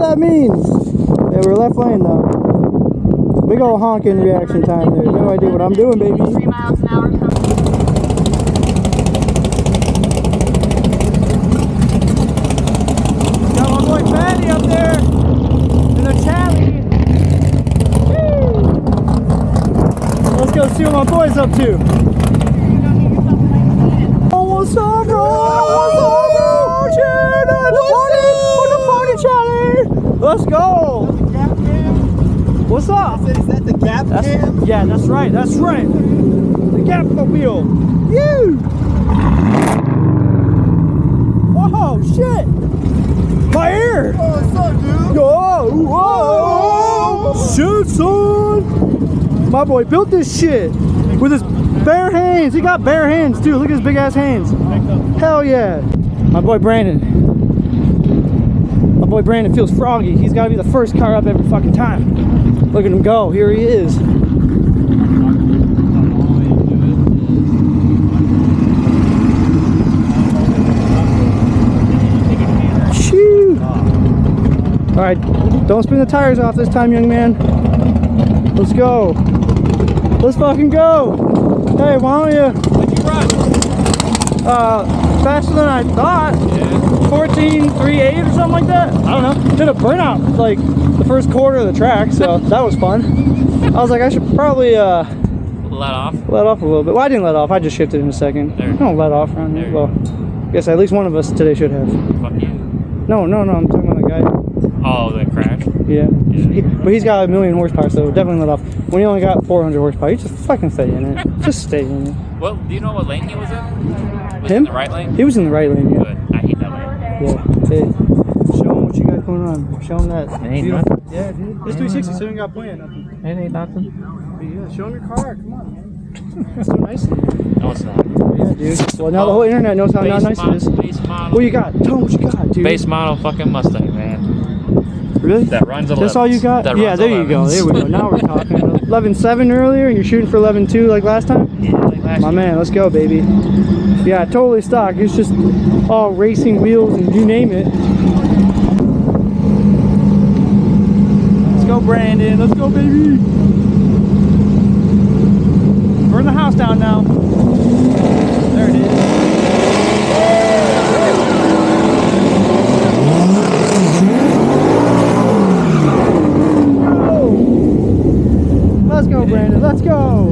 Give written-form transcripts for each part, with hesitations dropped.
that means. Yeah, we're left lane though. Big ol' honking reaction time there. No idea what I'm doing, baby. 3 miles an hour. Got my boy Fatty up there in the challenge. Let's go see what my boy's up to. Oh, what's up, bro? What's up, bro? Cheers! The party challenge. Let's go. What's up? Is that the gap cam? Yeah, that's right. That's right. The gap mobile. You. Oh shit! My ear. Oh, what's up, dude? Whoa! Shoot, son! My boy built this shit with his bare hands. He got bare hands too. Look at his big ass hands. Hell yeah! My boy Brandon. My boy Brandon feels froggy. He's got to be the first car up every fucking time. Look at him go. Here he is. Shoo! All right, don't spin the tires off this time, young man. Let's go. Let's fucking go. Hey, why don't you? What'd you run? Faster than I thought. Yeah. 14.38 or something like that. I don't know. Did a burnout like the first quarter of the track, so that was fun. I was like, I should probably Let off. let off a little bit. Well, I didn't let off. I just shifted in a second. There. I don't let off around here. Well, I guess at least one of us today should have. Fuck you. No, I'm talking about the guy. Oh, the crash. Yeah. But he's got 1,000,000 horsepower, so definitely let off. When you only got 400 horsepower, you just fucking stay in it. Just stay in it. Well, do you know what lane he was in? Was Him? He in the right lane? He was in the right lane, yeah. Good. I hate that lane. Yeah. Hey, show him what you got going on. Show him that. It ain't nothing. Yeah, dude. This 360, so you ain't got planned nothing. It ain't nothing. Yeah, show him your car. Come on, man. It's so nice in here. No, it's not. Yeah, dude. Well, now the whole internet knows how nice it is. Base model. What you got? Tell them what you got, dude. Base model fucking Mustang, man. Really? That runs 11. That's all you got? That Yeah, runs there you go. 11s. There we go. Now we're talking. 11.7 earlier, and you're shooting for 11.2 like last time? Yeah, like last My year. man, let's go, baby. Yeah, totally stock. It's just all racing wheels and you name it. Let's go, Brandon. Let's go, baby. Burn the house down now. There it is. Let's go, Brandon. Let's go.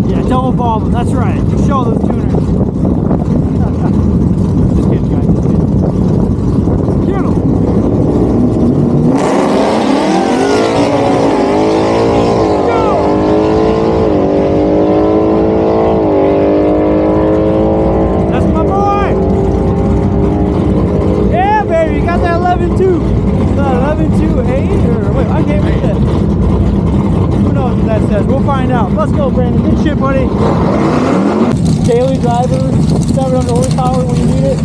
Yeah, double ball them. That's right. Show those tuners. Just kidding, guys. Just kidding. Get 'em. We'll find out. Let's go, Brandon. Good shit, buddy. Daily driver, 700 horsepower when you need it.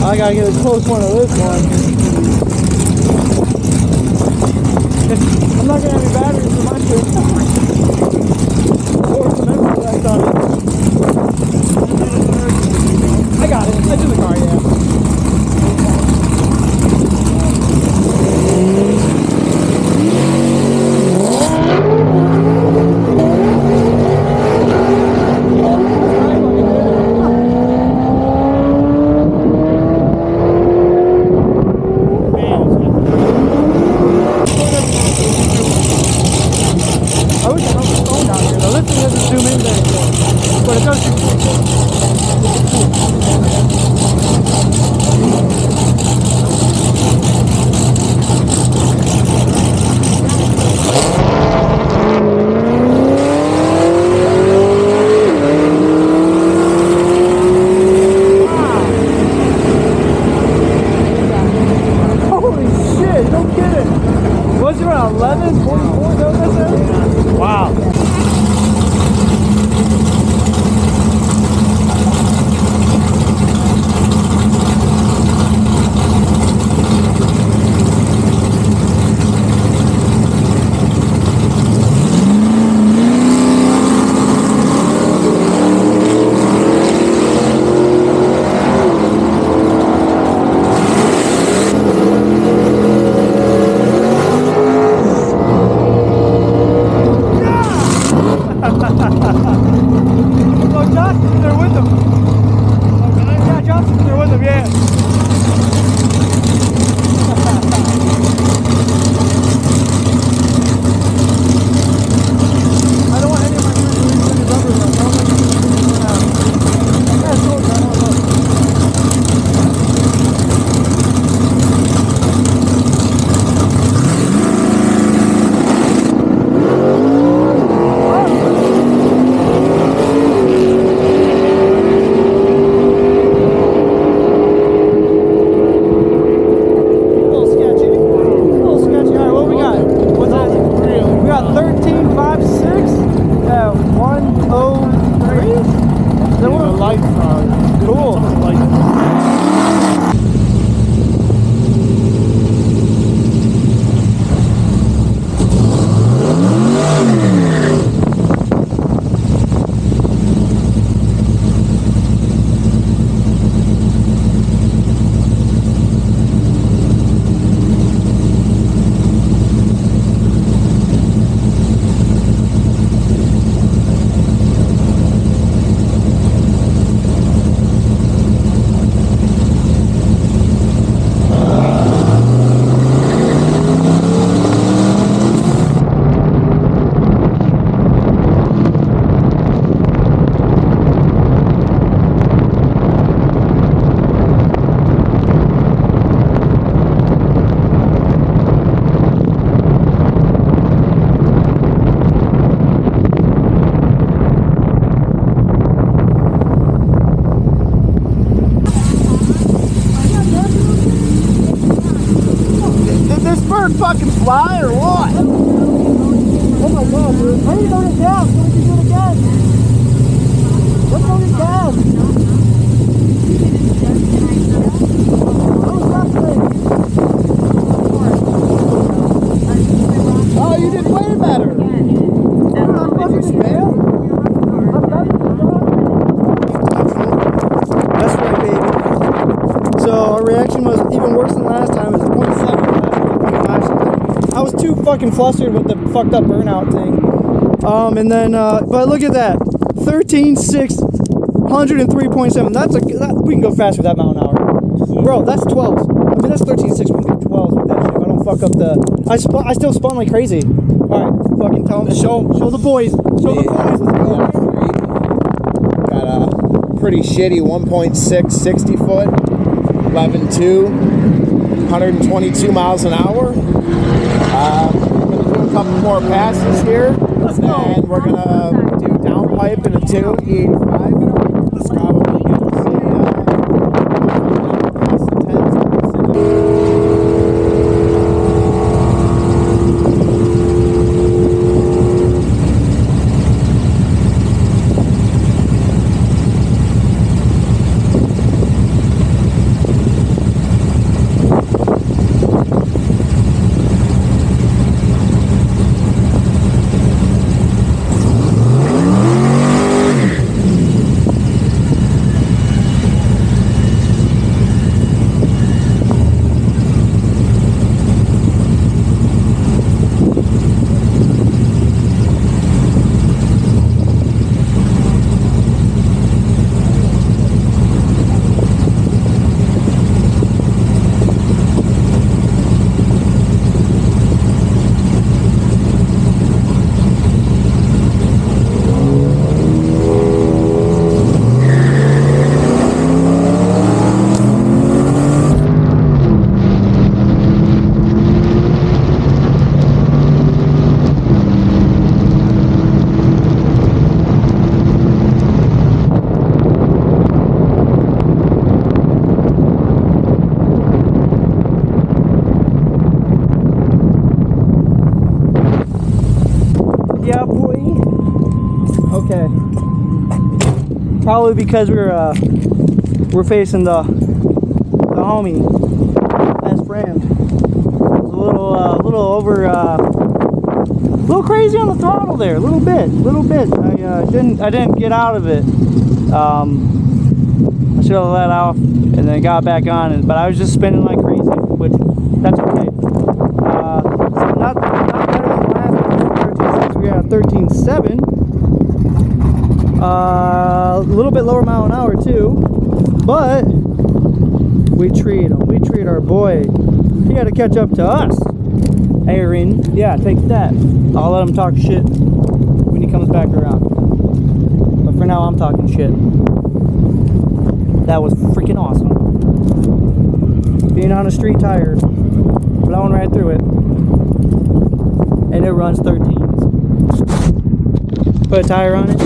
I gotta get a close one of this one. I'm not gonna have any batteries for my shit. Or some empty left on it. I got it. It's in the car, yeah. But it does do What's it around 11, 44? Is that what that says? Wow. Oh, Johnson's there with him. Yeah, Johnson's there with him, yeah. I don't want any of my friends to use any rubber though. I don't like to use anything out. Yeah, it's cool, I don't know. Fucking fly or what? Oh my god, dude. Why are you going to gas? What did you do to gas? What's going to gas? Oh, you did way better. That's right, baby. So our reaction was even worse than last time. It was 0.7. I was too fucking flustered with the fucked up burnout thing. And then, but look at that. 13.6, 103.7. We can go fast with that mile an hour. Bro, that's 12. I mean, that's 13.6. We can go 12 with that shit. I don't fuck up the... I still spun like crazy. Alright, fucking tell them. Show the boys. Show the boys. Let's go. Got a pretty shitty 1.6 60 foot, 11.2, 122 miles an hour. We're going to do a couple more passes here. Let's go. And we're going to do downpipe in a 2, E85. Let's probably get to see past the 10s. Yeah, boy. Okay. Probably because we're facing the homie, best friend. It was a little crazy on the throttle there, a little bit. I didn't get out of it. I should have let off and then got back on it, but I was just spinning like crazy, which that's okay. So not better than the last 13.6. We got 13.7. A little bit lower mile an hour too, but we treat him. We treat our boy. He got to catch up to us. Aaron, yeah, take that. I'll let him talk shit when he comes back around. But for now, I'm talking shit. That was freaking awesome. Being on a street tire, blowing right through it, and it runs 13s. Put a tire on it,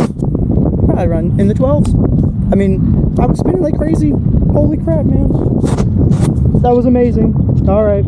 probably run in the 12s. I mean, I was spinning like crazy. Holy crap, man. That was amazing. All right.